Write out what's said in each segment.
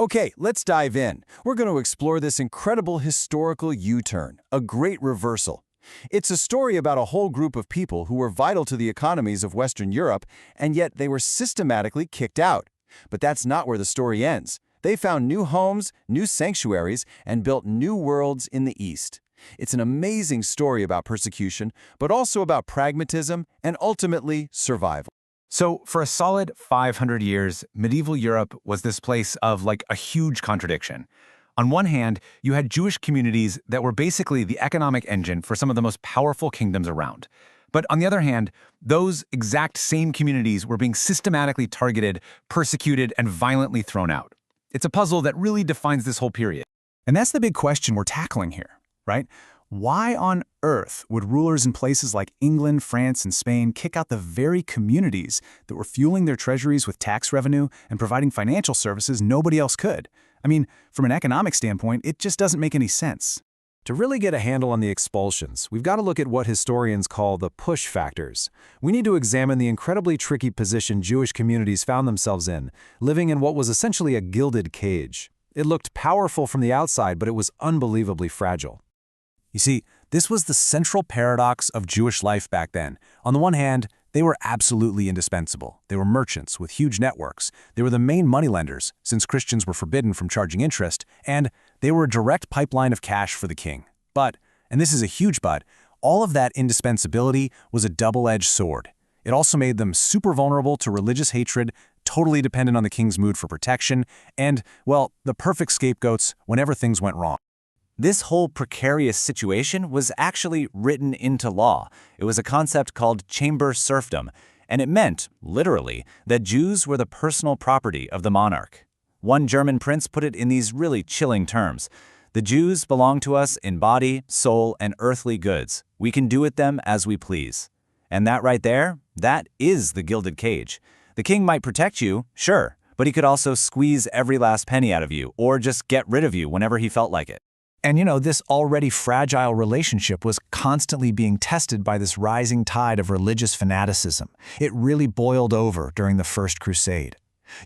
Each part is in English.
Okay, let's dive in. We're going to explore this incredible historical U-turn, a great reversal. It's a story about a whole group of people who were vital to the economies of Western Europe, and yet they were systematically kicked out. But that's not where the story ends. They found new homes, new sanctuaries, and built new worlds in the East. It's an amazing story about persecution, but also about pragmatism and ultimately survival. So, for a solid 500 years, medieval Europe was this place of a huge contradiction. On one hand, you had Jewish communities that were basically the economic engine for some of the most powerful kingdoms around. But on the other hand, those exact same communities were being systematically targeted, persecuted, and violently thrown out. It's a puzzle that really defines this whole period. And that's the big question we're tackling here, right? Why on earth would rulers in places like England, France, and Spain kick out the very communities that were fueling their treasuries with tax revenue and providing financial services nobody else could? I mean, from an economic standpoint, it just doesn't make any sense. To really get a handle on the expulsions, we've got to look at what historians call the push factors. We need to examine the incredibly tricky position Jewish communities found themselves in, living in what was essentially a gilded cage. It looked powerful from the outside, but it was unbelievably fragile. You see, this was the central paradox of Jewish life back then. On the one hand, they were absolutely indispensable. They were merchants with huge networks. They were the main moneylenders, since Christians were forbidden from charging interest, and they were a direct pipeline of cash for the king. But, and this is a huge but, all of that indispensability was a double-edged sword. It also made them super vulnerable to religious hatred, totally dependent on the king's mood for protection, and, well, the perfect scapegoats whenever things went wrong. This whole precarious situation was actually written into law. It was a concept called chamber serfdom, and it meant, literally, that Jews were the personal property of the monarch. One German prince put it in these really chilling terms. The Jews belong to us in body, soul, and earthly goods. We can do with them as we please. And that right there, that is the gilded cage. The king might protect you, sure, but he could also squeeze every last penny out of you or just get rid of you whenever he felt like it. And this already fragile relationship was constantly being tested by this rising tide of religious fanaticism. It really boiled over during the First Crusade.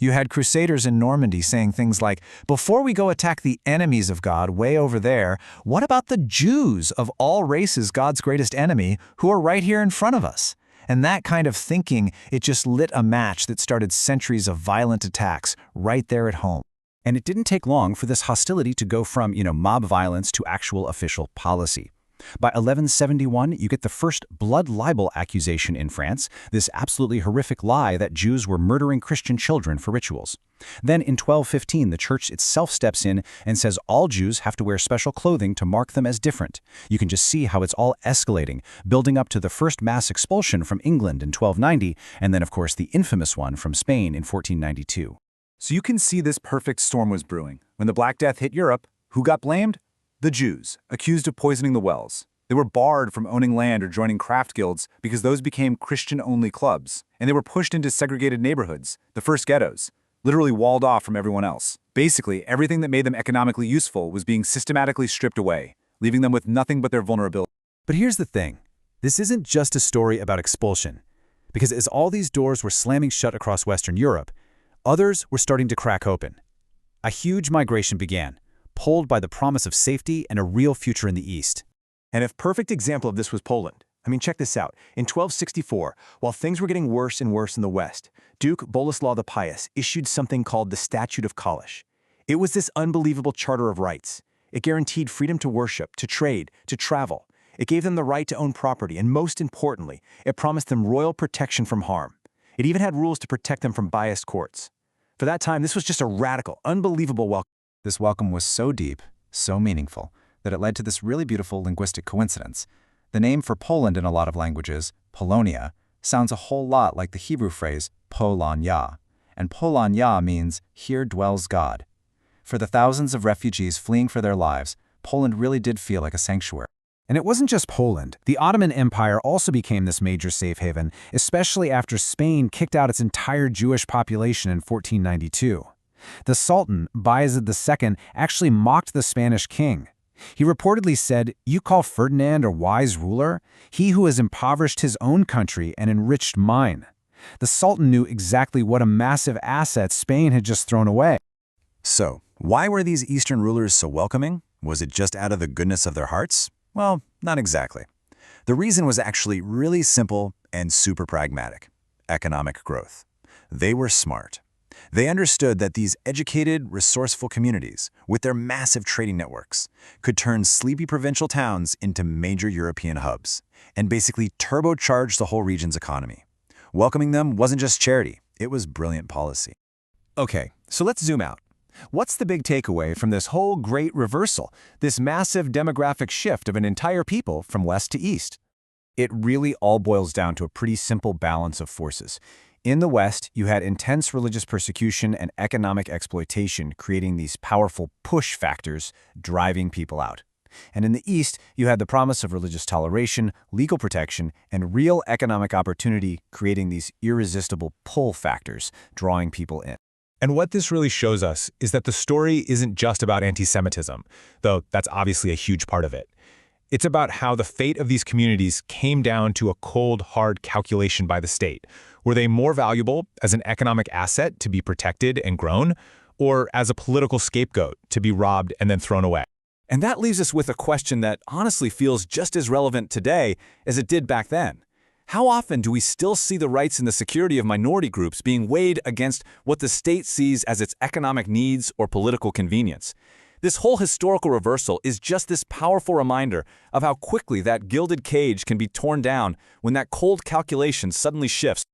You had crusaders in Normandy saying things like, before we go attack the enemies of God way over there, what about the Jews of all races, God's greatest enemy, who are right here in front of us? And that kind of thinking, it just lit a match that started centuries of violent attacks right there at home. And it didn't take long for this hostility to go from, mob violence to actual official policy. By 1171, you get the first blood libel accusation in France, this absolutely horrific lie that Jews were murdering Christian children for rituals. Then in 1215, the church itself steps in and says all Jews have to wear special clothing to mark them as different. You can just see how it's all escalating, building up to the first mass expulsion from England in 1290, and then of course the infamous one from Spain in 1492. So you can see this perfect storm was brewing. When the Black Death hit Europe, who got blamed? The Jews, accused of poisoning the wells. They were barred from owning land or joining craft guilds because those became Christian-only clubs, and they were pushed into segregated neighborhoods, the first ghettos, literally walled off from everyone else. Basically, everything that made them economically useful was being systematically stripped away, leaving them with nothing but their vulnerability. But here's the thing. This isn't just a story about expulsion. Because as all these doors were slamming shut across Western Europe, others were starting to crack open. A huge migration began, pulled by the promise of safety and a real future in the East. And a perfect example of this was Poland. I mean, check this out. In 1264, while things were getting worse and worse in the West, Duke Boleslaw the Pious issued something called the Statute of Kalisz. It was this unbelievable charter of rights. It guaranteed freedom to worship, to trade, to travel. It gave them the right to own property, and most importantly, it promised them royal protection from harm. It even had rules to protect them from biased courts. For that time, this was just a radical, unbelievable welcome. This welcome was so deep, so meaningful, that it led to this really beautiful linguistic coincidence. The name for Poland in a lot of languages, Polonia, sounds a whole lot like the Hebrew phrase Polanya, and Polanya means here dwells God. For the thousands of refugees fleeing for their lives, Poland really did feel like a sanctuary. And it wasn't just Poland. The Ottoman Empire also became this major safe haven, especially after Spain kicked out its entire Jewish population in 1492. The Sultan, Bayezid II, actually mocked the Spanish king. He reportedly said, "You call Ferdinand a wise ruler? He who has impoverished his own country and enriched mine." The Sultan knew exactly what a massive asset Spain had just thrown away. So, why were these Eastern rulers so welcoming? Was it just out of the goodness of their hearts? Well, not exactly. The reason was actually really simple and super pragmatic: economic growth. They were smart. They understood that these educated, resourceful communities, with their massive trading networks, could turn sleepy provincial towns into major European hubs and basically turbocharge the whole region's economy. Welcoming them wasn't just charity, it was brilliant policy. Okay, so let's zoom out. What's the big takeaway from this whole great reversal, this massive demographic shift of an entire people from west to east? It really all boils down to a pretty simple balance of forces. In the West, you had intense religious persecution and economic exploitation creating these powerful push factors driving people out. And in the East, you had the promise of religious toleration, legal protection, and real economic opportunity creating these irresistible pull factors drawing people in. And what this really shows us is that the story isn't just about anti-Semitism, though that's obviously a huge part of it. It's about how the fate of these communities came down to a cold, hard calculation by the state. Were they more valuable as an economic asset to be protected and grown, or as a political scapegoat to be robbed and then thrown away? And that leaves us with a question that honestly feels just as relevant today as it did back then. How often do we still see the rights and the security of minority groups being weighed against what the state sees as its economic needs or political convenience? This whole historical reversal is just this powerful reminder of how quickly that gilded cage can be torn down when that cold calculation suddenly shifts